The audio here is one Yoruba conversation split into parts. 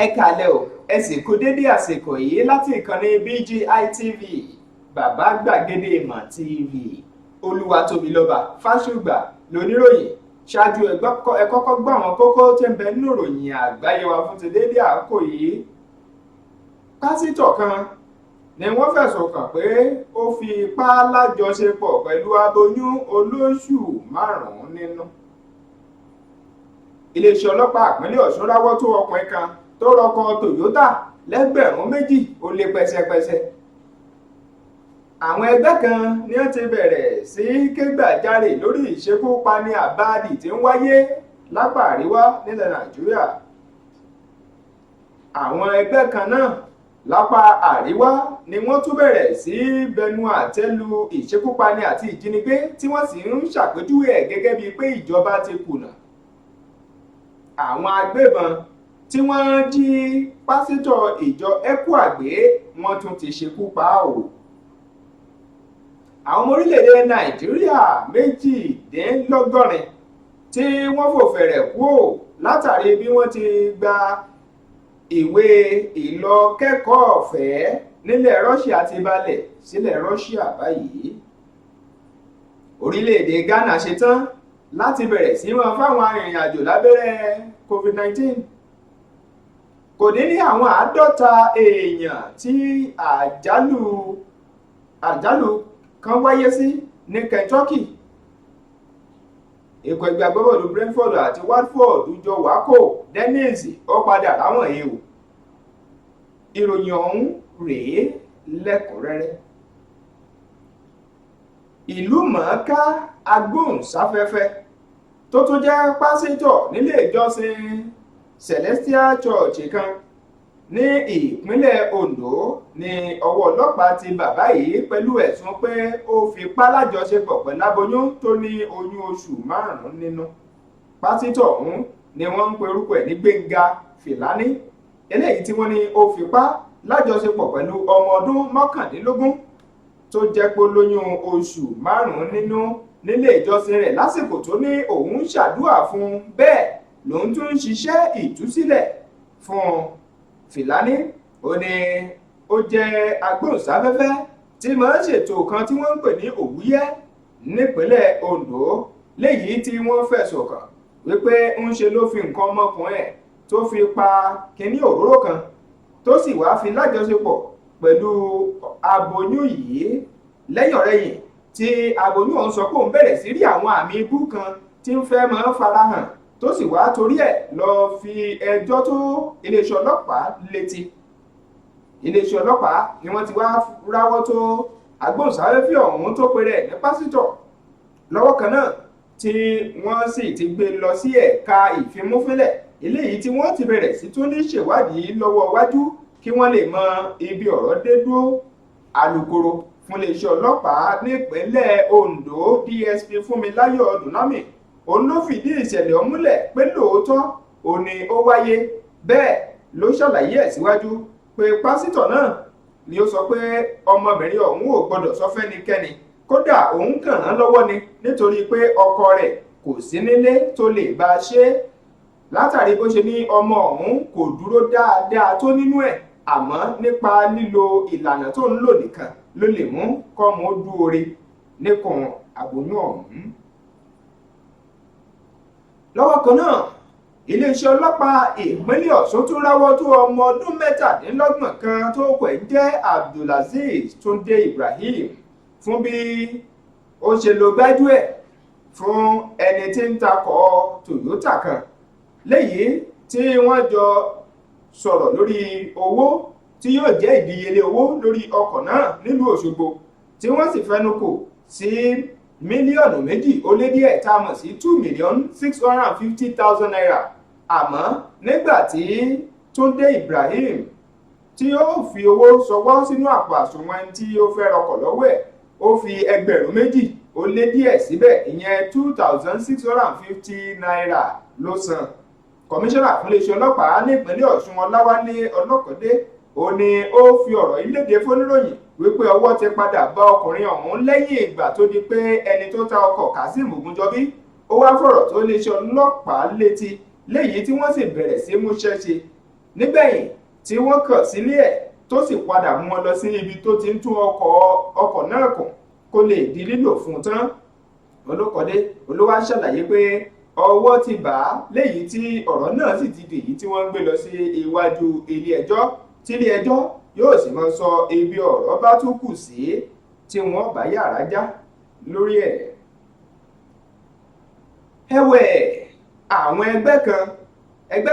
ẹ kálẹ́ o ẹ sì kú dédé àsìkò yìí láti ìkànnì BGI TV bàbá gbàgede ìmọ̀ TV olúwatóbilọ́ba fásùgbà lóníròyìn ṣáájú ẹ kọ́kọ́ gbọ́ àwọn kókó tí ń bẹ nínú ìròyìn àgbáyé wa fún ti dédé àkókò yìí. pásítọ̀ kan ni wọ́n fẹ̀sùn kàn pé ó fi ipá lájọṣepọ̀ pẹ̀lú aboyún olóṣù 5 nínú. iléeṣẹ́ ọlọ́pàá ìpínlẹ̀ Ọ̀ṣun ráwọ́ tó ọkùnrin kan tó rọkọ Toyota $2,000 ó lé pẹ́sẹ́pẹ́sẹ́. àwọn ẹgbẹ́ kan ni wọ́n ti bẹ̀rẹ̀ sí kégbàjarè lórí ìṣekúpani àbáàdì tí ń wáyé lápá àríwá nílẹ̀ Nàìjíríà. àwọn ẹgbẹ́ kan náà lápá àríwá ni wọ́n tún bẹ̀rẹ̀ sí bẹnu àtẹ́ lu ìṣekúpani àti ìjínigbé tí wọ́n sì ń ṣàpèjúwe ẹ̀ gẹ́gẹ́ bíi pé ìjọba ti kùnà. àwọn agbébọn tí wọ́n jí pásítọ̀ ìjọ ECWA gbé wọ́n tún ti ṣekú pa á o. àwọn ọmọ orílẹ̀-èdè Nàìjíríà 82 tí wọ́n fò fẹ̀rẹ̀ kú ò látàrí bí wọ́n ti gba ìwé ìlọ kẹ́kọ̀ọ́ ọ̀fẹ́ nílẹ̀ Russia ti balẹ̀ sílẹ̀ Russia báyìí. orílẹ̀-èdè Ghana ṣetán láti bẹ̀rẹ̀ sí wọn fáwọn arìnrìn-àjò lábẹ́rẹ́ COVID-19. kò dín ní àwọn 50 èèyàn tí àjálù kan wáyé sí ní Kentucky. ikọ̀ ẹgbẹ́ agbábọ́ọ̀lù Brentford àti Watford jọ wákò Dennis ó padà láwọn èèwò. ìròyìn ọ̀hún rèé lẹ́kùnrẹ́rẹ́. ìlú mọ̀ọ́ká agbóhùnsáfẹ́fẹ́ tó tún jẹ́ pásítọ̀ nílé ìjọsìn Celestial Church kan ní ìpínlẹ̀ Ondo ní ọwọ́ ọlọ́pàá ti bàbá yìí pẹ̀lú ẹ̀sùn pé ó fipá lájọṣepọ̀ pẹ̀lú aboyún tó ní oyún oṣù 5 nínú. pásítọ̀ ọ̀hún ni wọ́n ń pe orúkọ ẹ̀ ní Gbénga Fìlání, eléyìí tí wọ́n ní ó fipá lájọṣepọ̀ pẹ̀lú ọmọ ọdún 19 tó jẹ́ pé lóyún oṣù 5 nínú nílé ìjọsìn rẹ̀ lásìkò tó ní òun ṣàdúrà fún bẹ́ẹ̀ lòun tún ń ṣiṣẹ́ ìtúsílẹ̀ fún Fìlání. ó ní ó jẹ́ agbóhùnsáfẹ́fẹ́ tí máa ń ṣètò kan tí wọ́n ń pè ní Òwúyẹ́ nípínlẹ̀ Ondo, léyìí tí wọ́n fẹ̀sùn kàn wípé ń ṣe ló fi nǹkan ọmọkùnrin ẹ̀ tó fi pa kínní òróró kan tó sì wá fi lájọṣepọ̀ pẹ̀lú aboyún yìí. lẹ́yìn ọ̀rẹ́yìn tí aboyún ọ̀hún sọ pé òun bẹ̀rẹ̀ sí rí àwọn àmì ibú kan tí ń fẹ́ máa farahàn tó sì wá torí ẹ̀ lọ fi ẹjọ́ tó iléeṣẹ́ ọlọ́pàá létí. iléeṣẹ́ ọlọ́pàá ni wọ́n ti wá ráwọ́ tó agbóhùnsáfẹ́fẹ́ ọ̀hún tó pe rẹ̀ ní pásítọ̀ lọ́wọ́ kan náà tí wọ́n sì ti gbé lọ sí ẹ̀ka ìfimúfínlẹ̀ eléyìí tí wọ́n ti bẹ̀rẹ̀ sí tún ní ṣèwádìí lọ́wọ́ wájú kí wọ́n lè mọ ibi ọ̀rọ̀ dé dúró. alukoro fún iléeṣẹ́ ọlọ́pàá nípínlẹ̀ Ondo DSP Fúnmiláyọ̀ Dùnámì òun ló fìdí ìṣẹ̀lẹ̀ ọ̀hún múlẹ̀ pé lóòótọ́ òun ni ó wáyé. bẹ́ẹ̀ ló ṣàlàyé ẹ̀ síwájú pé pásítọ̀ náà ni ó sọ pé ọmọbìnrin ọ̀hún ò gbọ́dọ̀ sọ fẹ́nikẹ́ni, kódà òun kàn án lọ́wọ́ ni nítorí pé ọkọ rẹ̀ kò sí nílé tó lè bá a ṣe é. látàrí bó ṣe ní ọmọ ọ̀hún kò dúró dáadáa tó nínú ẹ̀, àmọ́ nípa lílo ìlànà tó ń lò nìkan ló lè mú kọ́mọ ó dúore níkùn àbóyún ọ̀hún. lọ́wọ́ kan náà iléeṣẹ́ ọlọ́pàá ìpínlẹ̀ Ọ̀ṣun tún ráwọ́ tó ọmọ ọdún 27 kan tó pẹ̀ jẹ́ Abdulazeez Túndé Ibrahim fún bí ó ṣe lo gbájúẹ̀ fún ẹni tí ń takọ̀ Toyota kan, léyìí tí wọ́n jọ sọ̀rọ̀ lórí owó tí yóò jẹ́ ìdíyelé owó lórí ọkọ̀ náà nílùú Òṣogbo, tí wọ́n sì fẹnu kò sí mílíọ̀nù 2 ó lé díẹ̀ tá a mọ̀ sí 2,650,000 naira. àmọ́ nígbà tí Túndé Ibrahim tí ó fi owó sọwọ́ sínú àpò àsùnwọ̀n tí ó fẹ́ rọkọ̀ lọ́wọ́ ẹ̀, ó fi $2,000 ó lé díẹ̀ síbẹ̀, ìyẹn 2,650 naira ló san. kọmíṣánná fún iléeṣẹ́ ọlọ́pàá nípínlẹ̀ Ọ̀ṣun Ọláwálé Ọlọ́kọ̀dé ó ní ó fi ọ̀rọ̀ yìí léde fóníròyìn wípé ọwọ́ ti padà bá ọkùnrin ọ̀hún lẹ́yìn ìgbà tó di pé ẹni tó ta ọkọ̀ Kazeem Ògúnjọbí ó wá fọ̀rọ̀ tó iléeṣẹ́ ọlọ́pàá létí léyìí tí wọ́n sì bẹ̀rẹ̀ sí múṣẹ́ ṣe nígbẹ̀yìn tí wọ́n kàn sílé ẹ̀ tó sì padà mú wọn lọ sí ibi tó ti ń tún ọkọ̀ náà kùn kó lè di lílò fún tán. Olókọ̀dé olówó ṣàlàyé pé ọwọ́ ti bà á léyìí tí ọ̀rọ̀ náà sì ti dèyí tí wọ́n ń gbé lọ sí iwájú ilé ẹjọ́ tí ilé ẹjọ́ yóò sì máa sọ ibi ọ̀rọ̀ bá tún kù sí tí wọ́n bá yàrá já lórí ẹ̀. Ẹ̀wẹ̀ àwọn ẹgbẹ́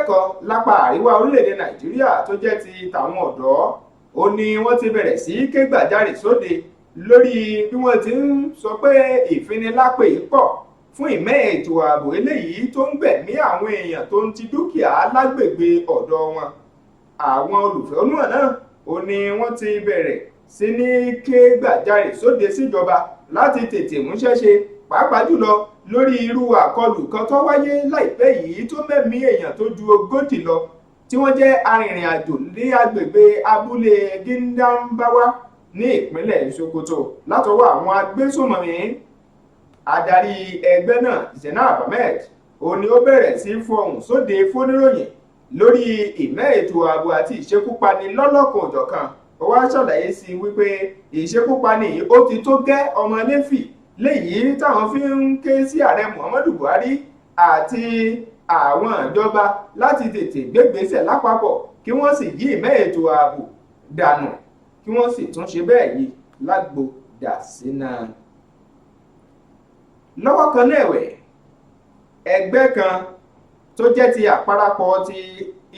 kan lápá àríwá orílẹ̀-èdè Nàìjíríà tó jẹ́ ti tàwọn ọ̀dọ́ ó ní wọ́n ti bẹ̀rẹ̀ sí ké gbàjarè sóde lórí bí wọ́n ti ń sọ pé ìfinilápè pọ̀ fún ìmẹ́ ètò ààbò eléyìí tó ń gbẹ̀mí àwọn èèyàn tó ń ti dúkìá lágbègbè ọ̀dọ̀ wọn. Àwọn olùfẹ̀hónúhàn náà ó ní wọ́n ti bẹ̀rẹ̀ sí ní ké gbàjarè sóde síjọba láti tètè múṣẹ́ ṣe pàápàá jùlọ lórí irú àkọlù kan tó wáyé láìpẹ́ yìí tó mẹ́mí èèyàn tó ju 40 lọ tí wọ́n jẹ́ arìnrìn-àjò ní agbègbè abúlé Gindambawa ní ìpínlẹ̀ Sokoto látọwọ́ àwọn agbésùnmọ̀mí. Adarí ẹgbẹ́ náà Zainab Ahmed ó ní ó bẹ̀rẹ̀ sí fọhùn sóde fóníròyìn lórí ìmẹ́ ètò ààbò àti ìṣekúpani lọ́lọ́kan-ò-jọ̀kan. Ó wá ṣàlàyé sí wípé ìṣekúpani ó ti tó gẹ́ ọmọ Léfì léyìí táwọn fi ń ké sí ààrẹ Muhammadu Buhari àti àwọn ìjọba láti tètè gbégbésẹ̀ lápapọ̀ kí wọ́n sì yí ìmẹ́ ètò ààbò dànù kí wọ́n sì tún ṣe bẹ́ẹ̀ yìí lágbo dà sínú. Lọ́wọ́ kan náà ẹ̀wẹ̀ ẹgbẹ́ kan tó jẹ́ ti àparapọ̀ ti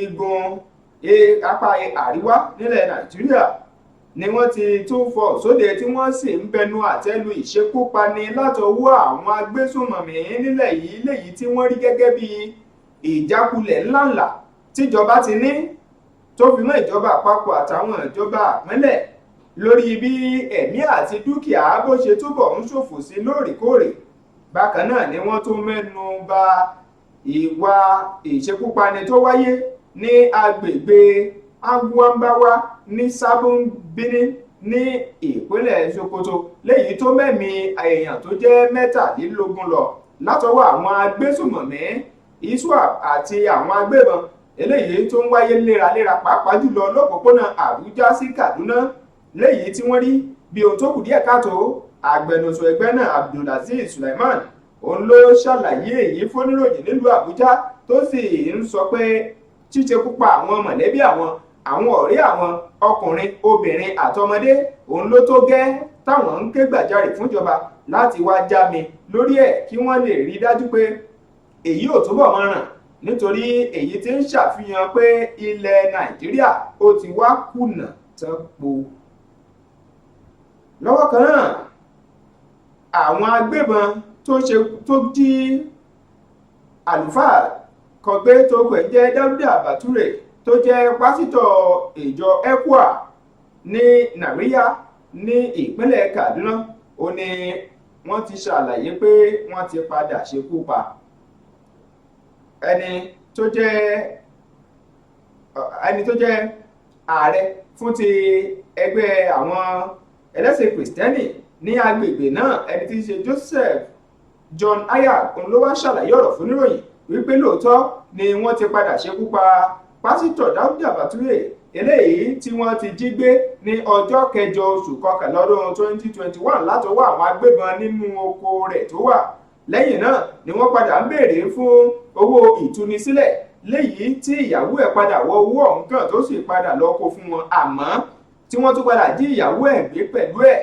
igun apá àríwá nílẹ̀ Nàìjíríà ni wọ́n ti tún fọ̀ sóde tí wọ́n sì ń bẹnu àtẹ́lu ìṣekúpani látọwọ́ àwọn agbésùnmọ̀mí nílẹ̀ yìí léyìí tí wọ́n rí gẹ́gẹ́ bí ìjákulẹ̀ ńláńlá tíjọba ti ní tó fi mọ́ ìjọba àpapọ̀ àtàwọn ìjọba ìpínlẹ̀ lórí bí ẹ̀mí àti dúkìá bó ṣe túbọ̀ ń ṣòfò sí lóòrèkóòrè. Bákan náà ni wọ́n tún mẹ́nu bà ìwà ìṣekúpani tó wáyé ní agbègbè Agwambawa ní Sabon Birni ní ìpínlẹ̀ Sokoto léyìí tó mẹ́mí èèyàn tó jẹ́ 17 lọ látọwọ́ àwọn agbésùnmọ̀mí ISWAP àti àwọn agbébọn eléyìí tó ń wáyé léraléra pàápàá jùlọ lọ́pọ̀pọ̀nà Àbújá sí Kaduna léyìí tí wọ́n rí bí ohun tó kù díẹ̀ káàtó. Agbẹnusọ ẹgbẹ́ náà Abdulaziz Sulaiman òun ló ṣàlàyé èyí fóníròyìn nílùú Àbújá tó sì ń sọ pé ṣíṣekúpa àwọn mọ̀lẹ́bí àwọn ọ̀rẹ́ àwọn ọkùnrin obìnrin àtọmọdé òun ló tó gẹ́ táwọn ń ké gbàjarè fúnjọba láti wá já mi lórí ẹ̀ kí wọ́n lè rí dájú pé èyí ò túbọ̀ máa ràn nítorí èyí tí ń ṣàfihàn pé ilẹ̀ Nàìjíríà ó ti wá kùnà tán po. Lọ́wọ́ kan náà àwọn agbébọn tó jí àlùfáà kan gbé tó pẹ̀ jẹ́ Dáúdà Bàtúrè tó jẹ́ pásítọ̀ ìjọ ECWA ní Nàríyá ní ìpínlẹ̀ Kaduna ó ní wọ́n ti ṣàlàyé pé wọ́n ti padà ṣekú pa ẹni tó jẹ́ ààrẹ fún ti ẹgbẹ́ àwọn ẹlẹ́sìn Kristẹni ní agbègbè náà ẹni tí í ṣe Joseph John Ayag ló wá ṣàlàyé ọ̀rọ̀ fún oníròyìn wípé lóòótọ́ ni wọ́n ti padà ṣekú pa pásítọ̀ Dáúdà Bàtúrè eléyìí tí wọ́n ti jí gbé ní ọjọ́ 8 oṣù kọkànlá ọdún 2021 látọwọ́ àwọn agbébọn nínú oko rẹ̀ tó wà. Lẹ́yìn náà ni wọ́n padà ń béèrè fún owó ìtúnisílẹ̀ léyìí tí ìyàwó ẹ̀ padà wọ owó ọ̀hún kan tó sì padà lọ kó fún wọn àmọ́ tí wọ́n tún padà jí ìyàwó ẹ̀ gbé pẹ̀lú ẹ̀.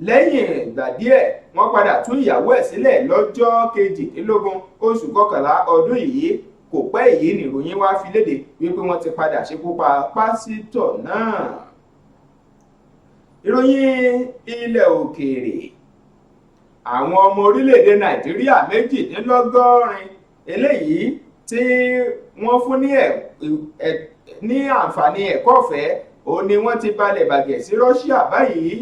Lẹ́yìn ìgbà díẹ̀ wọ́n padà tú ìyàwó ẹ̀ sílẹ̀ lọ́jọ́ 22 oṣù kọkànlá ọdún yìí. Kò pẹ́ èyí ni ìròyìn wá fi léde wípé wọ́n ti padà ṣekú pa pásítọ̀ náà. Ìròyìn ilẹ̀ òkèèrè àwọn ọmọ orílẹ̀-èdè Nàìjíríà 82 eléyìí tí wọ́n fún ní àǹfààní ẹ̀kọ́ ọ̀fẹ́ òun ni wọ́n ti balẹ̀ bàgẹ́ sí Russia báyìí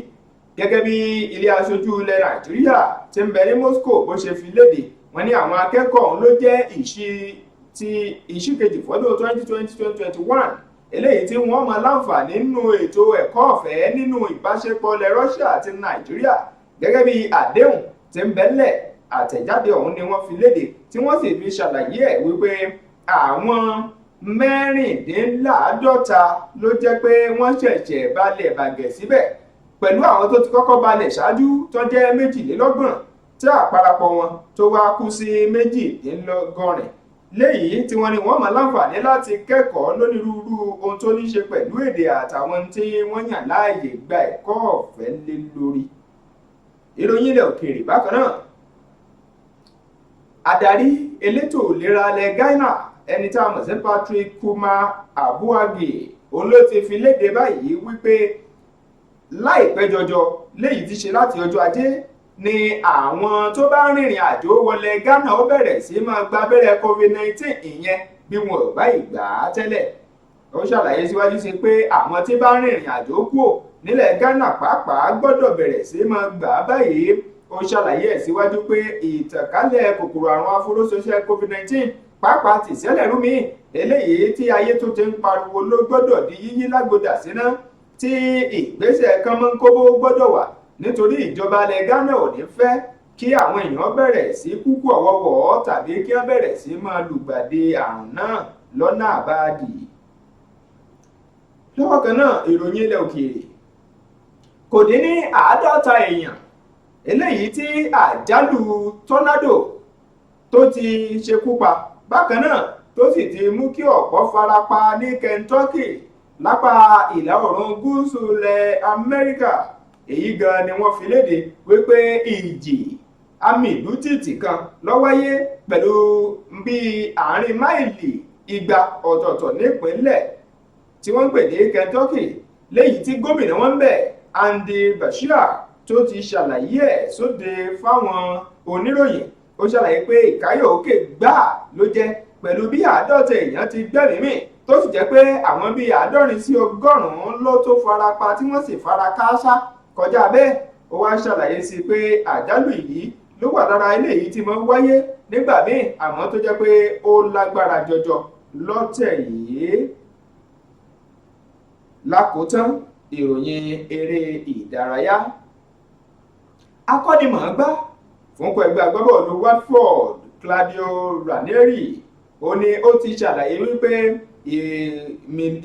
gẹ́gẹ́ bí ilé aṣojú ilẹ̀ Nàìjíríà tí ń bẹ ní Moscow bó ṣe fi léde. Wọ́n ní àwọn akẹ́kọ̀ọ́ ọ̀hún ló jẹ́ ìṣíkejì fọ́dún 2020-2021 eléyìí tí wọ́n máa láǹfààní nínú ètò ẹ̀kọ́ ọ̀fẹ́ nínú ìbáṣepọ̀ ilẹ̀ Russia àti Nàìjíríà gẹ́gẹ́ bí àdéhùn tí ń bẹ́lẹ̀. Àtẹ̀jáde ọ̀hún ni wọ́n fi léde tí wọ́n sì fi ṣàlàyé ẹ̀ wípé àwọn mẹ́rìndínláàádọ́ta ló jẹ́ pé wọ́n ṣẹ̀ṣẹ̀ balẹ̀ bàgẹ́ síbẹ̀ pẹ̀lú àwọn tó ti kọ́kọ́ balẹ̀ ṣáájú tó jẹ́ méjìlélọ́gbọ̀n tí àparapọ̀ wọn tó wá kú sí méjìdínlọ́gọ́rin léyìí tí wọ́n ní wọ́n máa láǹfààní láti kẹ́kọ̀ọ́ lónírúurú ohun tó ní ṣe pẹ̀lú èdè àtàwọn tí wọ́n yàn láàyè gba ẹ̀kọ́ ọ̀fẹ́ lé lórí. ìròyìn ilẹ̀ òkèèrè bákan náà, adarí elétò ìlera ilẹ̀ Ghana ẹni tá a mọ̀ sí Patrick Kumar Abuagi òun ló ti fi léde báyìí wípé láìpẹ́ jọjọ léyìí ti ṣe láti ọjọ́ ajé ni àwọn tó bá rìnrìn àjò wọlé Ghana ó bẹ̀rẹ̀ sí máa gba abẹ́rẹ́ COVID-19 ìyẹn bí wọn ò bá ìgbà tẹ́lẹ̀. Ó ṣàlàyé síwájú sí pé àwọn tí bá rìnrìn àjò kúò nílẹ̀ Ghana pàápàá gbọ́dọ̀ bẹ̀rẹ̀ sí máa gbà á báyìí. Ó ṣàlàyé ẹ̀ síwájú pé ìtànkálẹ̀ kòkòrò àrùn afurasọṣẹ́ COVID-19 pàápàá ti ṣẹlẹ̀ rúmi eléyìí tí ayé tó ti ń pariwo ló gbọ́dọ̀ di yíyí lágbódà síná tí ìgbésẹ̀ kan mọ́ ń kóbó gbọ́dọ̀ wà nítorí ìjọba ilẹ̀ Ghana ò ní fẹ́ kí àwọn èèyàn bẹ̀rẹ̀ sí kúkú ọ̀wọ́wọ́ tàbí kí wọ́n bẹ̀rẹ̀ sí máa lùgbàdì àrùn náà lọ́nà àbáàdì. lọ́wọ́ kan náà, ìròyìn ilẹ̀ òkèèrè, kò dín ní 50 èèyàn eléyìí tí àjálù tọ́nádò tó ti ṣekú pa bákan náà tó sì ti mú kí ọ̀pọ̀ farapa ní Kentucky lápá ìlà oòrùn gúúsù ilẹ̀ Amẹ́ríkà. Èyí gan ni wọ́n fi léde wípé ìjì amìlú tìtì kan ló wáyé pẹ̀lú bíi àárín máìlì 200 ọ̀tọ̀ọ̀tọ̀ nípínlẹ̀ tí wọ́n ń pè ní Kentucky léyìí tí gómìnà wọn bẹ̀ Andy Beshear tó ti ṣàlàyé ẹ̀ sóde fáwọn oníròyìn. Ó ṣàlàyé pé ìkáyọ̀ọ́kè gbáà ló jẹ́ pẹ̀lú bí 50 èèyàn ti gbẹ́mìí mì tó sì jẹ́ pé àwọn bíi 70 sí 100 ló tó farapa tí wọ́n sì fara káásá. Kọjá bẹ́ẹ̀, ó wá ṣàlàyé sí pé àjálù yìí ló wà lára eléyìí tí máa ń wáyé nígbà míì àmọ́ tó jẹ́ pé ó lágbára jọjọ lọ́tẹ̀ yìí. Lákòótán, ìròyìn eré ìdárayá. Akọ́nimọ̀ọ́gbá fún ẹgbẹ́ agbábọ́ọ̀lù Watford Claudio Ranieri ó ní ó ti ṣàlàyé wípé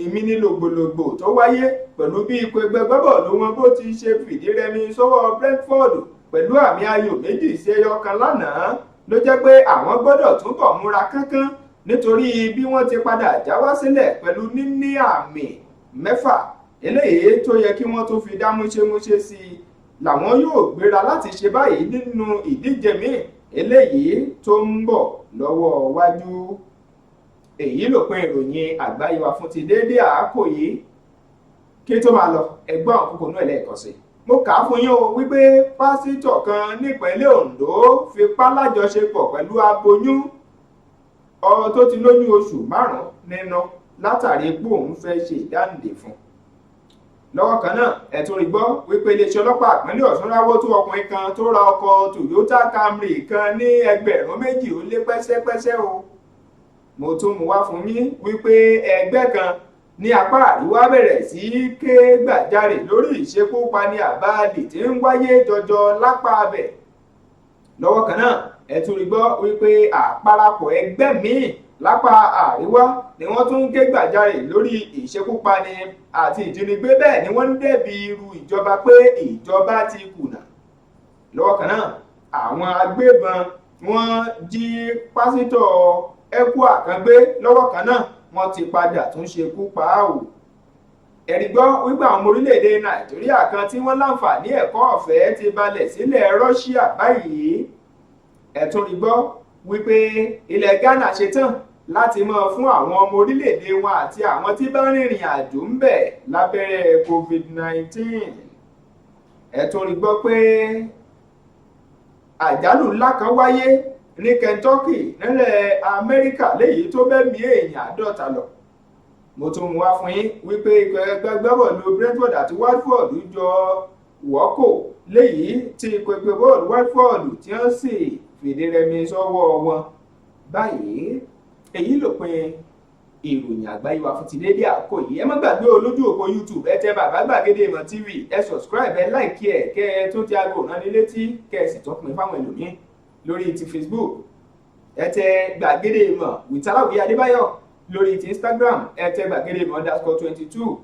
ìmínilògbòlògbò tó wáyé pẹ̀lú bí ikọ̀ ẹgbẹ́ agbábọ́ọ̀lù wọn bó ti ṣe fìdí rẹmi sọ́wọ́ Brentford pẹ̀lú àmì ayò 2-1 lánàá ló jẹ́ pé àwọn gbọ́dọ̀ túbọ̀ múra kánkán nítorí bí wọ́n ti padà já wá sílẹ̀ pẹ̀lú níní àmì 6 eléyìí tó yẹ kí wọ́n tó fi dá múṣemúṣe sí i làwọn yóò gbéra láti ṣe báyìí nínú ìdíje míì eléyìí tó ń bọ̀ lọ́wọ́ wájú. Èyí lópin ìròyìn àgbáyé wa fún ti déédéé àákò yìí. Kí tó máa lọ, ẹgbọ́n àkókò náà lẹ́ẹ̀kan sí. Mo kà á fún yín o wípé pásítọ̀ kan nípínlẹ̀ Ondo fipá lájọṣepọ̀ pẹ̀lú aboyún tó ti lóyún oṣù 5 nínú látàrí pé òun fẹ́ ṣe ìdáǹdè fún. Lọ́wọ́ kan náà, ẹ tún rí gbọ́ wípé iléeṣẹ́ ọlọ́pàá ìpínlẹ̀ Ọ̀ṣun ráwọ́ tó ọkùnrin kan tó ra ọkọ̀ Toyota Camry kan ní 2,200 ó lé pẹ́sẹ́pẹ́sẹ́ o. Mo tún mú wá fún yín wípé ẹgbẹ́ kan ní apá àríwá bẹ̀rẹ̀ sí ké gbàjarè lórí ìṣekúpani àbáàdì tí ń wáyé jọjọ lápá abẹ̀. Lọ́wọ́ kan náà, ẹ tún rí gbọ́ wípé àparapọ̀ ẹgbẹ́ míì lápá àríwá ni wọ́n tún ké gbàjarè lórí ìṣekúpani àti ìjínigbé, bẹ́ẹ̀ ni wọ́n ń dẹ́bi irú ìjọba pé ìjọba ti kùnà. Lọ́wọ́ kan náà, àwọn agbébọn wọ́n jí pásítọ̀ ECWA kan gbé, lọ́wọ́ kan náà wọ́n ti padà tún ṣekú pa á o. Ẹ̀rí gbọ́ wípé àwọn ọmọ orílẹ̀-èdè Nàìjíríà kan tí wọ́n láǹfààní ẹ̀kọ́ ọ̀fẹ́ ti balẹ̀ sílẹ̀ Russia báyìí. Ẹ tún rí gbọ́ wípé ilẹ̀ Ghana ṣetán láti máa fún àwọn ọmọ orílẹ̀-èdè wọn àti àwọn tí bá rìnrìn àjò ń bẹ̀ lábẹ́rẹ́ COVID-19. Ẹ tún rí gbọ́ pé àjálù ńlá kan wáyé ní Kentucky nílẹ̀ Amẹ́ríkà léyìí tó mẹ́mí èèyàn 50 lọ. Mo tún mú wá fún yín wípé ikọ̀ ẹgbẹ́ agbábọ́ọ̀lù Brentford àti Watford jọ wọ́kò léyìí tí ikọ̀ ẹgbẹ́ agbábọ́ọ̀lù Watford tí wọ́n sì fìdí rẹmi sọ́wọ́ wọn báyìí. Èyí lópin ìròyìn àgbáyé wa fún ti déédéé àkókò yìí. Ẹ má gbàgbé olójú òpó YouTube ẹ tẹ Bàbá Gbàgede Ìmọ̀ TV, ẹ subscribe, ẹ like ẹ kẹ́ ẹ tó ti aago ìránnilétí kẹ́ ẹ sì tún pín fáwọn ẹlòmíín lórí ti Facebook. Ẹ tẹ Gbàgede Ìmọ̀ with Aláwìyé Adébáyọ̀ lórí ti Instagram ẹ tẹ gbàgede ìmọ̀ _22.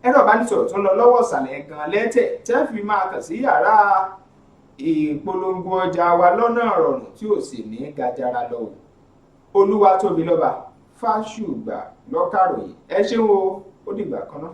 ẹ̀rọ ìbánisọ̀rọ̀ tó ń lọ lọ́wọ́ ìsàlẹ̀ gan lẹ́tẹ̀ tẹ́ fi máa kàn sí yàrá ìpolongo ọjà wa lọ́nà rọrùn tí ò sì ní gajara lọ. Olúwatóbilọ́ba Fásùgbà lọ́kàròyìn ẹ ṣeun o, ó dìgbà kan náà.